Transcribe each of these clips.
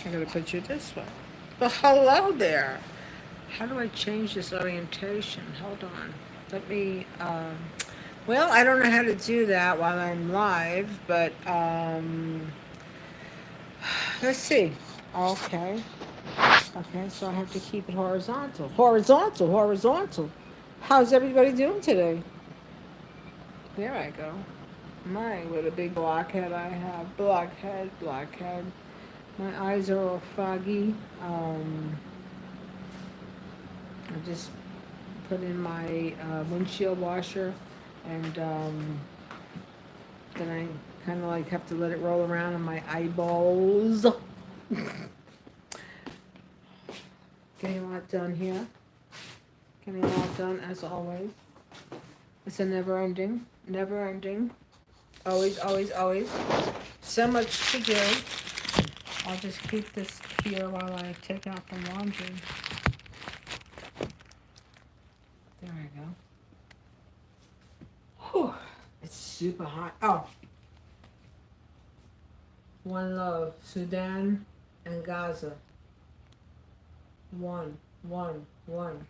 I'm going to put you this way. Well, hello there. How do I change this orientation? Hold on. Let me, well, I don't know how to do that while I'm live, but let's see. Okay. Okay, so I have to keep it horizontal. Horizontal, horizontal. How's everybody doing today? There I go. My, what a big blockhead I have. Blockhead, blockhead. My eyes are all foggy. I just put in my windshield washer, and then I kind of like have to let it roll around on my eyeballs. Getting a lot done here. Getting a lot done as always. It's a never ending, never ending. Always, always, always. So much to do. I'll just keep this here while I take out the laundry. There I go. Whew. It's super hot. Oh, one love. Sudan and Gaza. One, one, one.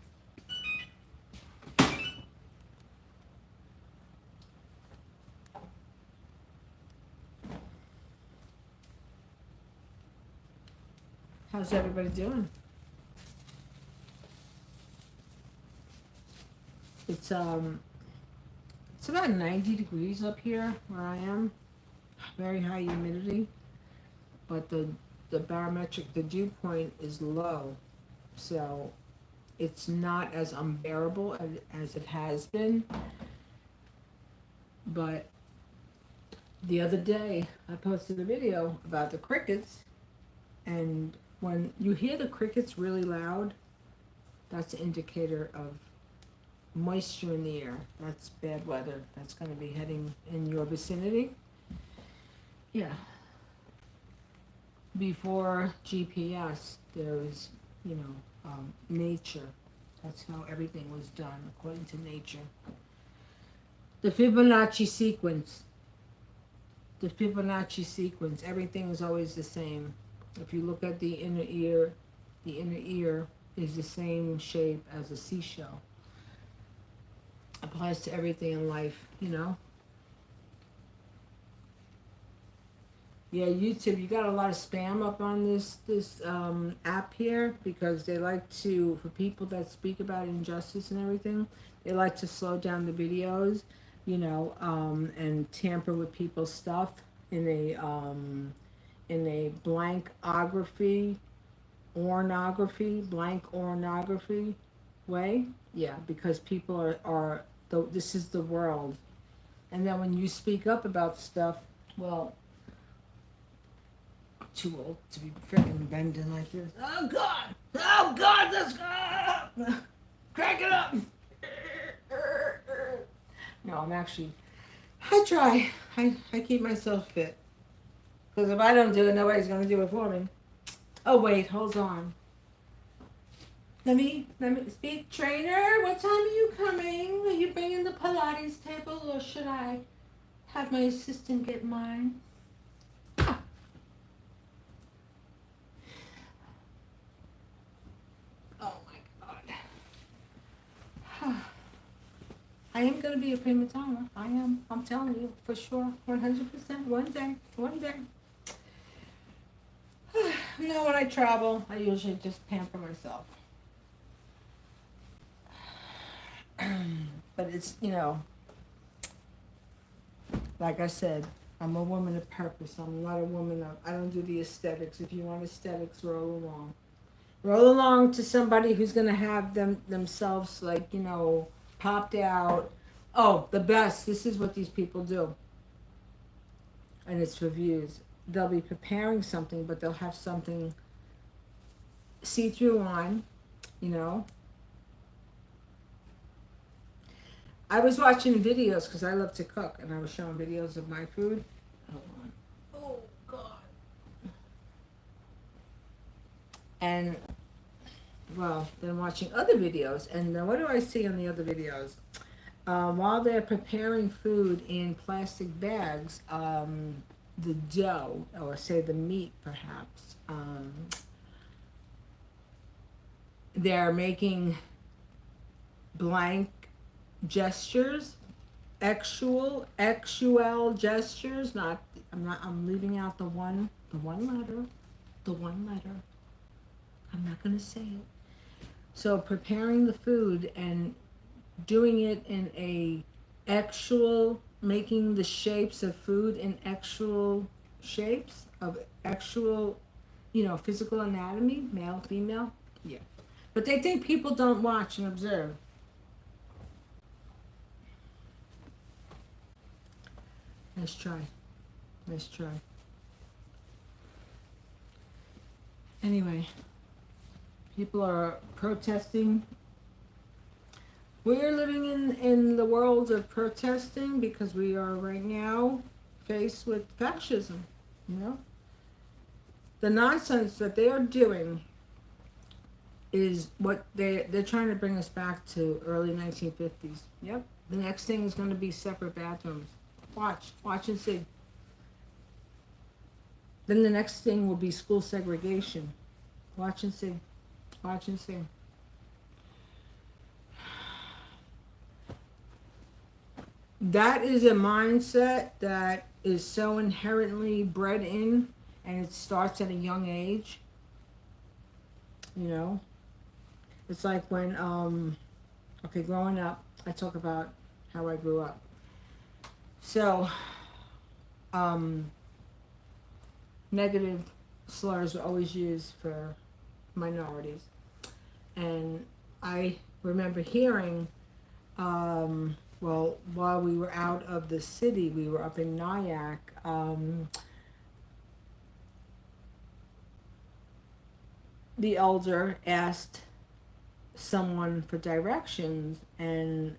How's everybody doing? It's it's about 90 degrees up here where I am. Very high humidity, but the barometric, the dew point is low, so it's not as unbearable as it has been. But the other day I posted a video about the crickets, and when you hear the crickets really loud, that's an indicator of moisture in the air. That's bad weather. That's going to be heading in your vicinity. Yeah. Before GPS, there was, nature. That's how everything was done, according to nature. The Fibonacci sequence. The Fibonacci sequence. Everything is always the same. If you look at the inner ear is the same shape as a seashell. Applies to everything in life, Yeah, YouTube, you got a lot of spam up on this app here because they like to, for people that speak about injustice and everything, they like to slow down the videos, and tamper with people's stuff in a blank ornography way. Yeah, because people are this is the world. And then when you speak up about stuff, well, too old to be freaking bending like this. Oh God! Oh God! Let's go! Crack it up! No, I try. I keep myself fit. Because if I don't do it, nobody's going to do it for me. Oh, wait, hold on. Let me speak, trainer. What time are you coming? Are you bringing the Pilates table, or should I have my assistant get mine? Oh my God. I am going to be a prima donna. I am. I'm telling you, for sure. 100%. One day. One day. When I travel, I usually just pamper myself. But it's, like I said, I'm a woman of purpose. I'm not a woman of, I don't do the aesthetics. If you want aesthetics, roll along. Roll along to somebody who's going to have themselves, like, popped out. Oh, the best. This is what these people do. And it's for views. They'll be preparing something, but they'll have something see-through on, you know. I was watching videos because I love to cook, and I was showing videos of my food. Hold on. Oh, God. And, well, then watching other videos. And then what do I see on the other videos? While they're preparing food in plastic bags, the dough, or say the meat perhaps, they're making blank gestures, actual gestures, I'm leaving out the one letter. I'm not going to say it. So preparing the food and doing it in a actual, making the shapes of food in actual shapes of actual, physical anatomy, male, female. Yeah. But they think people don't watch and observe. Nice try. Nice try. Anyway, people are protesting. We're living in the world of protesting because we are right now faced with fascism, you know? The nonsense that they are doing is what they're trying to bring us back to early 1950s. Yep. The next thing is going to be separate bathrooms. Watch and see. Then the next thing will be school segregation. Watch and see. Watch and see. That is a mindset that is so inherently bred in, and it starts at a young age. You know, it's like when, growing up, I talk about how I grew up. So, negative slurs were always used for minorities. And I remember hearing, while we were out of the city, we were up in Nyack. The elder asked someone for directions, and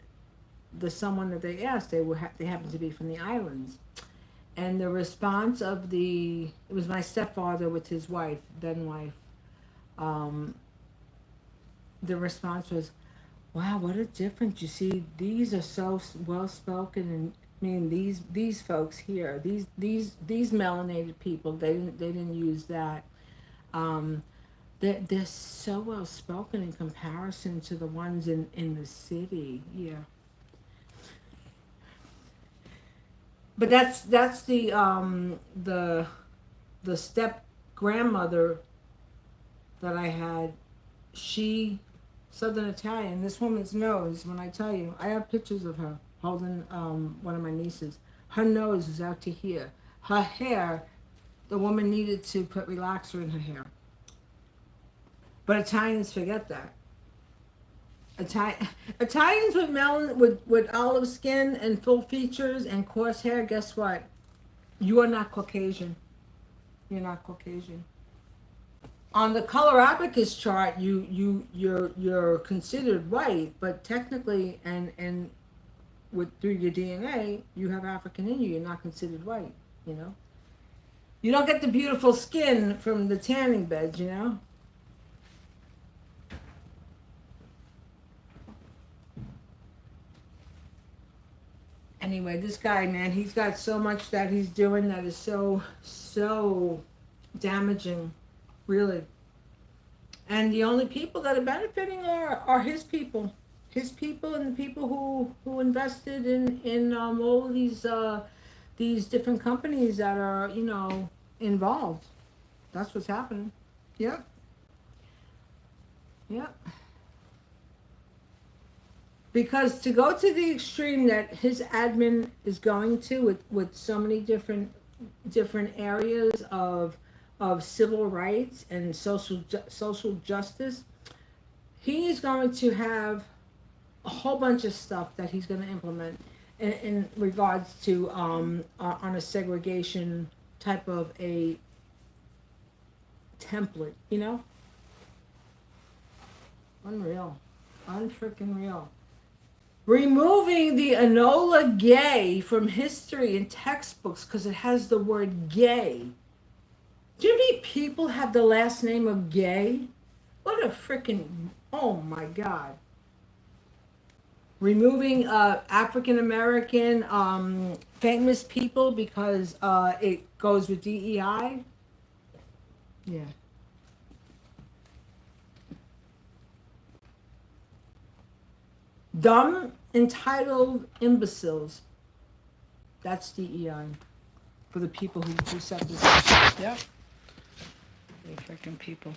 the someone that they asked, they happened to be from the islands. And the response of it was my stepfather with his wife, then wife. The response was, wow, what a difference. You see, these are so well spoken, and I mean these folks here, these melanated people, they didn't use that. They're so well spoken in comparison to the ones in the city. Yeah. But that's the step grandmother that I had. She Southern Italian. This woman's nose, when I tell you, I have pictures of her holding one of my nieces. Her nose is out to here. Her hair, the woman needed to put relaxer in her hair. But Italians forget that. Italians with with olive skin and full features and coarse hair, guess what? You are not Caucasian. You're not Caucasian. On the color abacus chart, you're considered white, but technically, and through your DNA, you have African in you. You're not considered white. You know, you don't get the beautiful skin from the tanning beds. You know. Anyway, this guy, man, he's got so much that he's doing that is so damaging, really. And the only people that are benefiting are his people, and the people who invested in all of these different companies that are involved. That's what's happening. Yep. Yep. Because to go to the extreme that his admin is going to with so many different areas of civil rights and social justice, he is going to have a whole bunch of stuff that he's going to implement in regards to on a segregation type of a template, Unreal. Unfreaking real. Removing the Enola Gay from history and textbooks because it has the word gay. Do you know how many people have the last name of Gay? What a freaking, oh my God. removing African American famous people because it goes with DEI. Yeah. Dumb, entitled imbeciles. That's DEI for the people who set this up. Yep. The freaking people.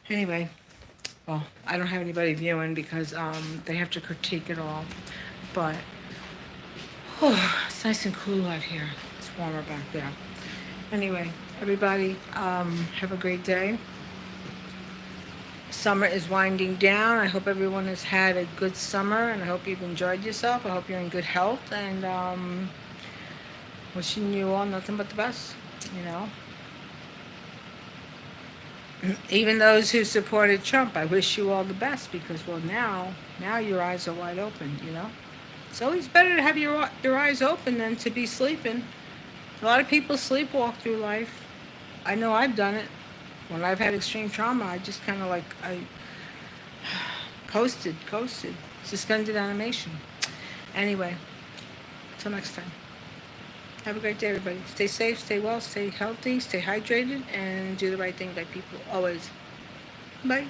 Anyway, well, I don't have anybody viewing because they have to critique it all. But it's nice and cool out here. It's warmer back there. Anyway, everybody, have a great day. Summer is winding down. I hope everyone has had a good summer, and I hope you've enjoyed yourself. I hope you're in good health, and wishing you all nothing but the best, you know. Even those who supported Trump, I wish you all the best because, well, now your eyes are wide open, you know. It's always better to have your eyes open than to be sleeping. A lot of people sleepwalk through life. I know I've done it. When I've had extreme trauma, I just kind of like, I coasted, suspended animation. Anyway, until next time. Have a great day, everybody. Stay safe, stay well, stay healthy, stay hydrated, and do the right thing by people always. Bye.